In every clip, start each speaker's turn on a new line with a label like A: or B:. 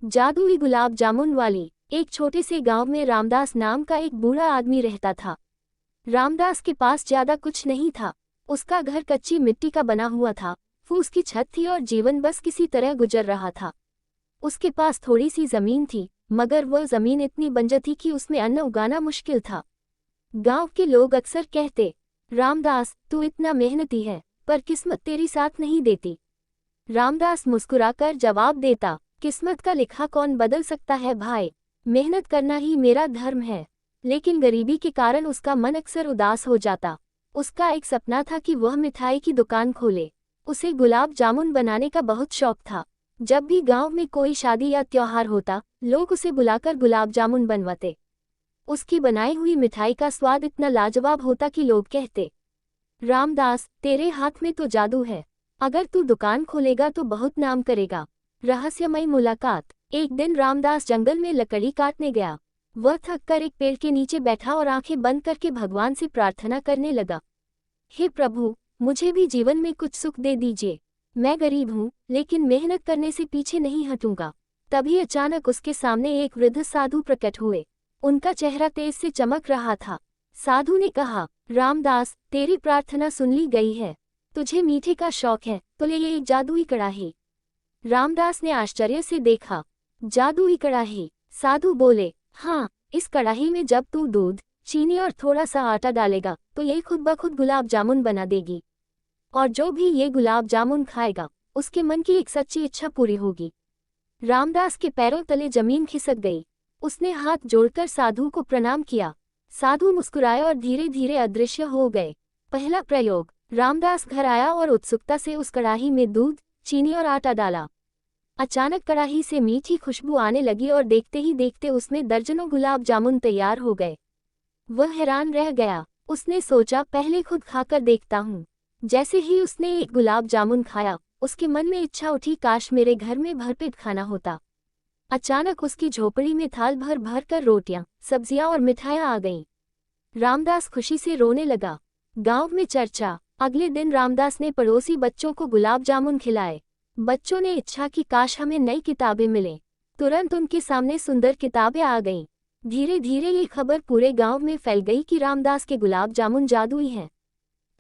A: जादुई गुलाब जामुन वाली। एक छोटे से गांव में रामदास नाम का एक बूढ़ा आदमी रहता था। रामदास के पास ज्यादा कुछ नहीं था। उसका घर कच्ची मिट्टी का बना हुआ था, फूस की छत थी और जीवन बस किसी तरह गुजर रहा था। उसके पास थोड़ी सी जमीन थी, मगर वह जमीन इतनी बंजर थी कि उसमें अन्न उगाना मुश्किल था। गांव के लोग अक्सर कहते, रामदास तू इतना मेहनती है, पर किस्मत तेरी साथ नहीं देती। रामदास मुस्कुराकर जवाब देता, किस्मत का लिखा कौन बदल सकता है भाई, मेहनत करना ही मेरा धर्म है। लेकिन गरीबी के कारण उसका मन अक्सर उदास हो जाता। उसका एक सपना था कि वह मिठाई की दुकान खोले। उसे गुलाब जामुन बनाने का बहुत शौक था। जब भी गांव में कोई शादी या त्योहार होता, लोग उसे बुलाकर गुलाब जामुन बनवाते। उसकी बनाई हुई मिठाई का स्वाद इतना लाजवाब होता कि लोग कहते, रामदास तेरे हाथ में तो जादू है, अगर तू दुकान खोलेगा तो बहुत नाम करेगा। रहस्यमयी मुलाकात। एक दिन रामदास जंगल में लकड़ी काटने गया। वह थककर एक पेड़ के नीचे बैठा और आंखें बंद करके भगवान से प्रार्थना करने लगा, हे प्रभु, मुझे भी जीवन में कुछ सुख दे दीजिए। मैं गरीब हूँ, लेकिन मेहनत करने से पीछे नहीं हटूंगा। तभी अचानक उसके सामने एक वृद्ध साधु प्रकट हुए। उनका चेहरा तेज से चमक रहा था। साधु ने कहा, रामदास तेरी प्रार्थना सुन ली गई है। तुझे मीठे का शौक है, तो ले ये एक जादुई कड़ाही। रामदास ने आश्चर्य से देखा, जादुई कड़ाही? साधु बोले, हाँ, इस कड़ाही में जब तू दूध, चीनी और थोड़ा सा आटा डालेगा तो ये खुद ब खुद गुलाब जामुन बना देगी। और जो भी ये गुलाब जामुन खाएगा, उसके मन की एक सच्ची इच्छा पूरी होगी। रामदास के पैरों तले जमीन खिसक गई। उसने हाथ जोड़कर साधु को प्रणाम किया। साधु मुस्कुराए और धीरे धीरे अदृश्य हो गए। पहला प्रयोग। रामदास घर आया और उत्सुकता से उस कड़ाही में दूध, चीनी और आटा डाला। अचानक कड़ाही से मीठी खुशबू आने लगी और देखते ही देखते उसमें दर्जनों गुलाब जामुन तैयार हो गए। वह हैरान रह गया। उसने सोचा, पहले खुद खाकर देखता हूँ। जैसे ही उसने एक गुलाब जामुन खाया, उसके मन में इच्छा उठी, काश मेरे घर में भरपेट खाना होता। अचानक उसकी झोपड़ी में थाल भर भर कर रोटियां, सब्जियां और मिठाइयां आ गईं। रामदास खुशी से रोने लगा। गांव में चर्चा। अगले दिन रामदास ने पड़ोसी बच्चों को गुलाब जामुन खिलाए। बच्चों ने इच्छा कि काश हमें नई किताबें मिलें। तुरंत उनके सामने सुंदर किताबें आ गईं। धीरे धीरे ये खबर पूरे गांव में फैल गई कि रामदास के गुलाब जामुन जादुई हैं।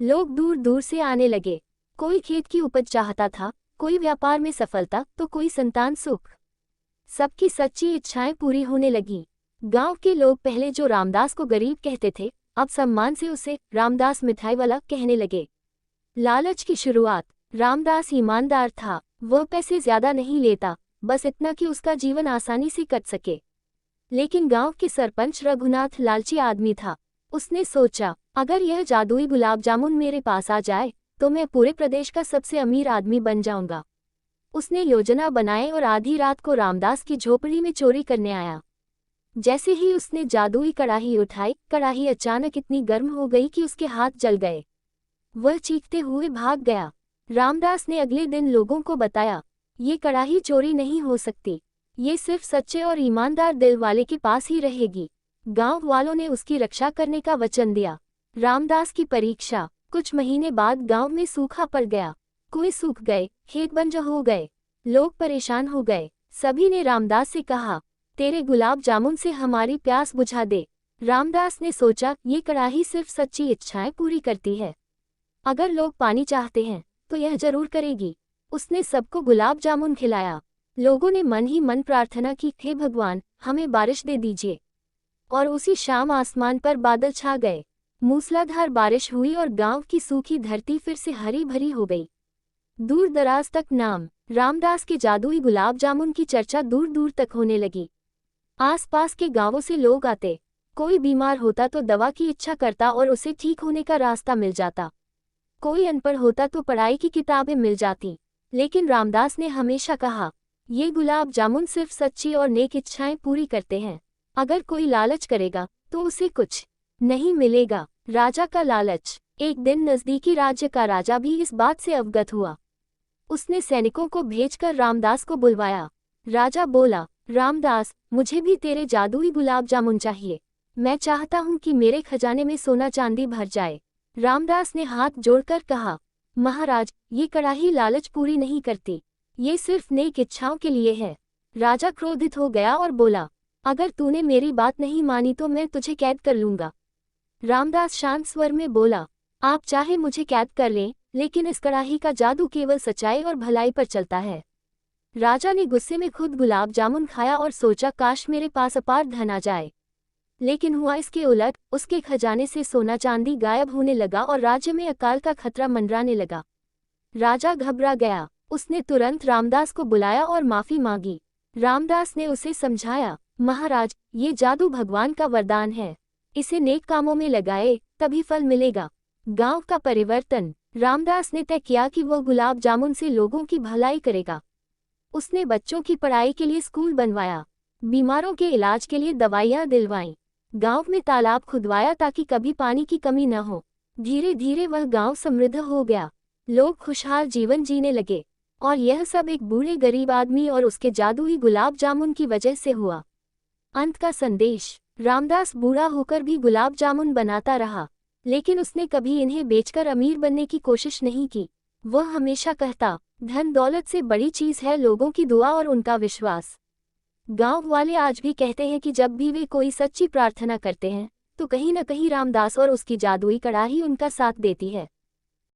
A: लोग दूर दूर से आने लगे। कोई खेत की उपज चाहता था, कोई व्यापार में सफलता, तो कोई संतान सुख। सबकी सच्ची इच्छाएं पूरी होने लगीं। गांव के लोग पहले जो रामदास को गरीब कहते थे, अब सम्मान से उसे रामदास मिठाई वाला कहने लगे। लालच की शुरुआत। रामदास ईमानदार था। वह पैसे ज्यादा नहीं लेता, बस इतना कि उसका जीवन आसानी से कट सके। लेकिन गांव के सरपंच रघुनाथ लालची आदमी था। उसने सोचा, अगर यह जादुई गुलाब जामुन मेरे पास आ जाए तो मैं पूरे प्रदेश का सबसे अमीर आदमी बन जाऊंगा। उसने योजना बनाई और आधी रात को रामदास की झोपड़ी में चोरी करने आया। जैसे ही उसने जादुई कड़ाही उठाई, कड़ाही अचानक इतनी गर्म हो गई कि उसके हाथ जल गए। वह चीखते हुए भाग गया। रामदास ने अगले दिन लोगों को बताया, ये कड़ाही चोरी नहीं हो सकती, ये सिर्फ सच्चे और ईमानदार दिल वाले के पास ही रहेगी। गांव वालों ने उसकी रक्षा करने का वचन दिया। रामदास की परीक्षा। कुछ महीने बाद गांव में सूखा पड़ गया। कुएं सूख गए, खेत बंजर हो गए। लोग परेशान हो गए। सभी ने रामदास से कहा, तेरे गुलाब जामुन से हमारी प्यास बुझा दे। रामदास ने सोचा, ये कड़ाही सिर्फ सच्ची इच्छाएं पूरी करती है। अगर लोग पानी चाहते हैं तो यह जरूर करेगी। उसने सबको गुलाब जामुन खिलाया। लोगों ने मन ही मन प्रार्थना की, हे भगवान, हमें बारिश दे दीजिए। और उसी शाम आसमान पर बादल छा गए। मूसलाधार बारिश हुई और गांव की सूखी धरती फिर से हरी भरी हो गई। दूर दराज तक नाम रामदास के जादुई गुलाब जामुन की चर्चा दूर दूर तक होने लगी। आसपास के गांवों से लोग आते। कोई बीमार होता तो दवा की इच्छा करता और उसे ठीक होने का रास्ता मिल जाता। कोई अनपढ़ होता तो पढ़ाई की किताबें मिल जाती। लेकिन रामदास ने हमेशा कहा, ये गुलाब जामुन सिर्फ सच्ची और नेक इच्छाएं पूरी करते हैं। अगर कोई लालच करेगा तो उसे कुछ नहीं मिलेगा। राजा का लालच। एक दिन नजदीकी राज्य का राजा भी इस बात से अवगत हुआ। उसने सैनिकों को भेजकर रामदास को बुलवाया। राजा बोला, रामदास, मुझे भी तेरे जादुई गुलाब जामुन चाहिए। मैं चाहता हूँ कि मेरे खजाने में सोना चांदी भर जाए। रामदास ने हाथ जोड़कर कहा, महाराज, ये कड़ाही लालच पूरी नहीं करती, ये सिर्फ नेक इच्छाओं के लिए है। राजा क्रोधित हो गया और बोला, अगर तूने मेरी बात नहीं मानी तो मैं तुझे कैद कर लूंगा। रामदास शांत स्वर में बोला, आप चाहे मुझे कैद कर लें, लेकिन इस कड़ाही का जादू केवल सच्चाई और भलाई पर चलता है। राजा ने गुस्से में खुद गुलाब जामुन खाया और सोचा, काश मेरे पास अपार धन आ जाए। लेकिन हुआ इसके उलट, उसके खजाने से सोना चांदी गायब होने लगा और राज्य में अकाल का खतरा मंडराने लगा। राजा घबरा गया। उसने तुरंत रामदास को बुलाया और माफी मांगी। रामदास ने उसे समझाया, महाराज, ये जादू भगवान का वरदान है। इसे नेक कामों में लगाए, तभी फल मिलेगा। गांव का परिवर्तन। रामदास ने तय किया कि वो गुलाब जामुन से लोगों की भलाई करेगा। उसने बच्चों की पढ़ाई के लिए स्कूल बनवाया, बीमारों के इलाज के लिए दवाइयाँ दिलवाईं, गांव में तालाब खुदवाया ताकि कभी पानी की कमी न हो। धीरे धीरे वह गांव समृद्ध हो गया। लोग खुशहाल जीवन जीने लगे। और यह सब एक बूढ़े गरीब आदमी और उसके जादुई गुलाब जामुन की वजह से हुआ। अंत का संदेश। रामदास बूढ़ा होकर भी गुलाब जामुन बनाता रहा, लेकिन उसने कभी इन्हें बेचकर अमीर बनने की कोशिश नहीं की। वह हमेशा कहता, धन दौलत से बड़ी चीज है लोगों की दुआ और उनका विश्वास। गांव वाले आज भी कहते हैं कि जब भी वे कोई सच्ची प्रार्थना करते हैं, तो कहीं न कहीं रामदास और उसकी जादुई कड़ाही उनका साथ देती है।